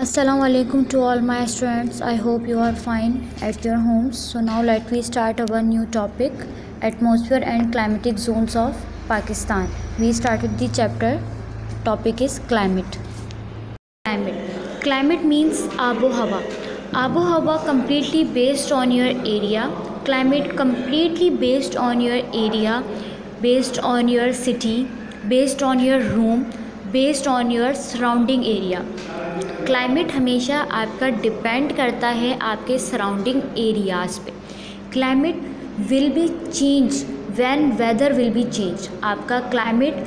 Assalamu alaikum to all my students. I hope you are fine at your homes. So now let me start our new topic, atmosphere and climatic zones of Pakistan. We started the chapter. Topic is climate. Climate means abo hawa. Abo hawa completely based on your area. Climate completely based on your area, based on your city, based on your room, based on your surrounding area. Climate हमेशा आपका depend करता है आपके surrounding areas पे. Climate will be change when weather will be change. आपका climate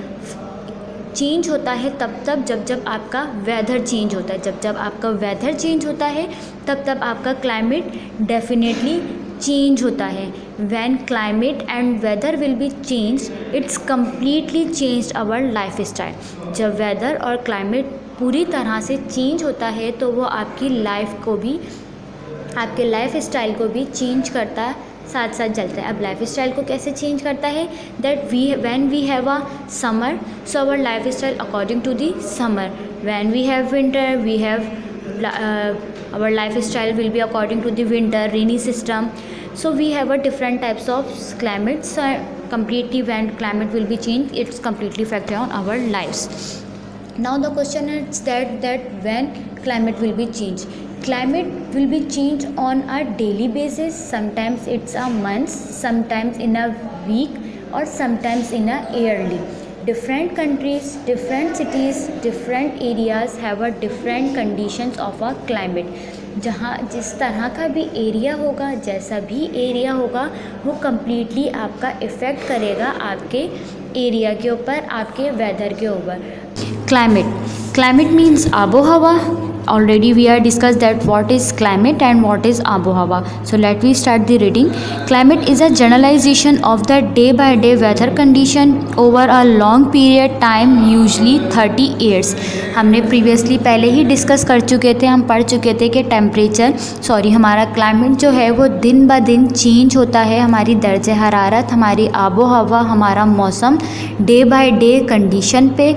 change होता है तब जब आपका वेदर चेंज होता है. जब आपका वेदर चेंज होता है तब आपका क्लाइमेट डेफिनेटली चेंज होता है. When climate and weather will be change, it's completely change our life style. जब वेदर और क्लाइमेट पूरी तरह से चेंज होता है तो वो आपकी लाइफ को भी, आपके लाइफ स्टाइल को भी चेंज करता साथ साथ चलता है. अब लाइफ स्टाइल को कैसे चेंज करता है? That when we have a summer, so our life style according to the summer. When we have winter, we have our lifestyle will be according to the winter rainy system. So we have a different types of climates. Completely when climate will be changed, it's completely affect on our lives. Now the question is that when climate will be changed. Climate will be changed on a daily basis. Sometimes it's a month, sometimes in a week, or sometimes in a yearly. Different countries, different cities, different areas have a different conditions of a climate. जहाँ जिस तरह का भी area होगा, जैसा भी area होगा, वो कम्प्लीटली आपका इफ़ेक्ट करेगा आपके एरिया के ऊपर, आपके वेदर के ऊपर. Climate means आबो हवा. Already we are discussed that what is climate and what is आबो हवा. So let me start the reading. Climate is a generalization of the day by day weather condition over a long period time, usually 30 years. हमने previously पहले ही discuss कर चुके थे, हम पढ़ चुके थे कि हमारा क्लाइमेट जो है वो दिन ब दिन चेंज होता है. हमारी दर्जे हरारत, हमारी आबो हवा, हमारा मौसम डे बाय डे कंडीशन पे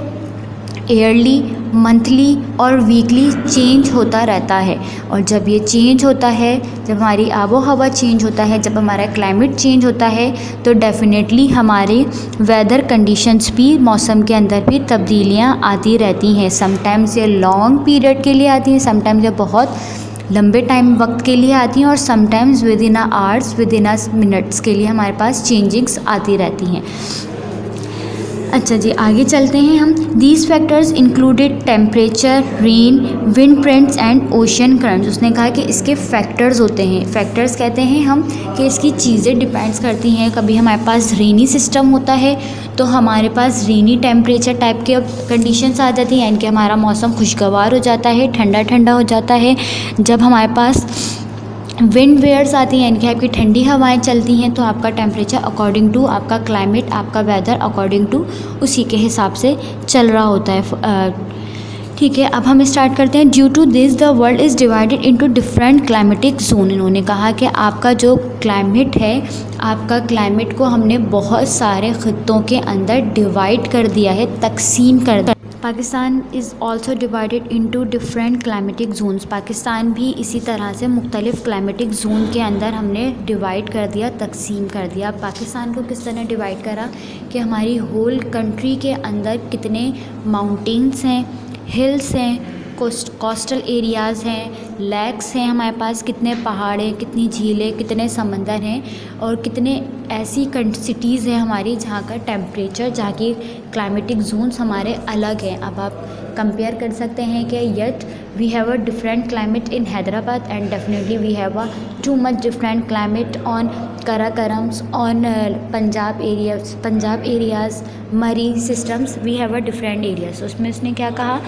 ईयरली, मंथली और वीकली चेंज होता रहता है. और जब ये चेंज होता है, जब हमारी आबो हवा चेंज होता है, जब हमारा क्लाइमेट चेंज होता है, तो डेफिनेटली हमारे वेदर कंडीशंस भी, मौसम के अंदर भी तब्दीलियाँ आती रहती हैं. समटाइम्स ये लॉन्ग पीरियड के लिए आती हैं, समटाइम्स ये बहुत लंबे टाइम वक्त के लिए आती हैं, और sometimes with in a hours, with in a minutes के लिए हमारे पास चेंजिंग्स आती रहती हैं. अच्छा जी, आगे चलते हैं हम. These factors included temperature, rain, wind prints and ocean currents. उसने कहा कि इसके फैक्टर्स होते हैं. फैक्टर्स कहते हैं हम कि इसकी चीज़ें डिपेंड्स करती हैं. कभी हमारे पास रेनी सिस्टम होता है तो हमारे पास रेनी टेम्परेचर टाइप के कंडीशंस आ जाती हैं, यानी कि हमारा मौसम खुशगवार हो जाता है, ठंडा ठंडा हो जाता है. जब हमारे पास विंड वेयर्स आती हैं, यानी कि आपकी ठंडी हवाएं चलती हैं, तो आपका टेम्परेचर अकॉर्डिंग टू आपका क्लाइमेट, आपका वेदर अकॉर्डिंग टू उसी के हिसाब से चल रहा होता है. ठीक है, अब हम स्टार्ट करते हैं. Due to this the world is divided into different climatic zone. इन्होंने कहा कि आपका जो क्लाइमेट है, आपका क्लाइमेट को हमने बहुत सारे ख़ित्तों के अंदर डिवाइड कर दिया है, तकसीम कर दिया. Pakistan is also divided into different climatic zones. Pakistan भी इसी तरह से मुख्तलिफ़ क्लाइमेटिक जोन के अंदर हमने डिवाइड कर दिया, तकसीम कर दिया. पाकिस्तान को किस तरह डिवाइड करा कि हमारी होल कंट्री के अंदर कितने माउंटेन्स हैं, हिल्स हैं, कोस्टल एरियाज़ हैं, लेक्स हैं, हमारे पास कितने पहाड़ हैं, कितनी झीलें, कितने समंदर हैं, और कितने ऐसी सिटीज़ हैं हमारी जहाँ का टेम्परेचर, जहाँ की क्लाइमेटिक जोन्स हमारे अलग हैं. अब आप कंपेयर कर सकते हैं कि yet we have a different climate in Hyderabad and definitely we have a too much different climate on Karakorams, on Punjab areas, Murree systems. We have a different areas. उसमें उसने क्या कहा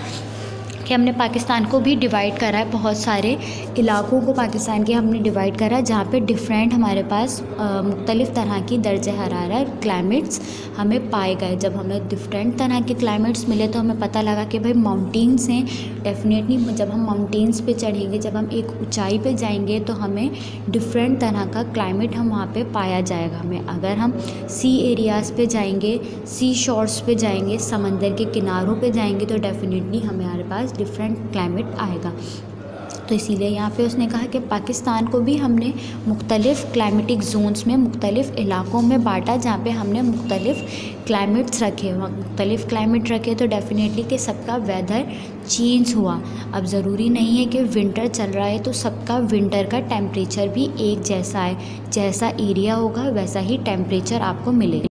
कि हमने पाकिस्तान को भी डिवाइड करा है, बहुत सारे इलाकों को पाकिस्तान के हमने डिवाइड करा है, जहाँ पे डिफरेंट हमारे पास मुख्तलिफ़ तरह की दर्जे हरारत क्लाइमेट्स हमें पाए गए. जब हमें डिफरेंट तरह के क्लाइमेट्स मिले तो हमें पता लगा कि भाई माउंटेन्स हैं. डेफिनेटली जब हम माउंटेन्स पे चढ़ेंगे, जब हम एक ऊंचाई पे जाएंगे, तो हमें डिफरेंट तरह का क्लाइमेट हम वहाँ पे पाया जाएगा. हमें अगर हम सी एरियाज़ पे जाएंगे, सी शोर्स पे जाएंगे, समंदर के किनारों पे जाएंगे, तो डेफिनेटली हमारे पास डिफरेंट क्लाइमेट आएगा। तो इसीलिए यहाँ पे उसने कहा कि पाकिस्तान को भी हमने मुख्तलिफ़ क्लाइमेटिक जोन्स में, मुख्तलिफ़ इलाकों में बांटा, जहाँ पे हमने मुख्तलिफ़ क्लाइमेट्स रखे, मुख्तलिफ़ क्लाइमेट रखे, तो डेफिनेटली कि सबका वेदर चेंज हुआ। अब ज़रूरी नहीं है कि विंटर चल रहा है तो सबका विंटर का टेम्परेचर भी एक जैसा है, जैसा एरिया होगा वैसा ही टेम्परेचर आपको मिलेगा।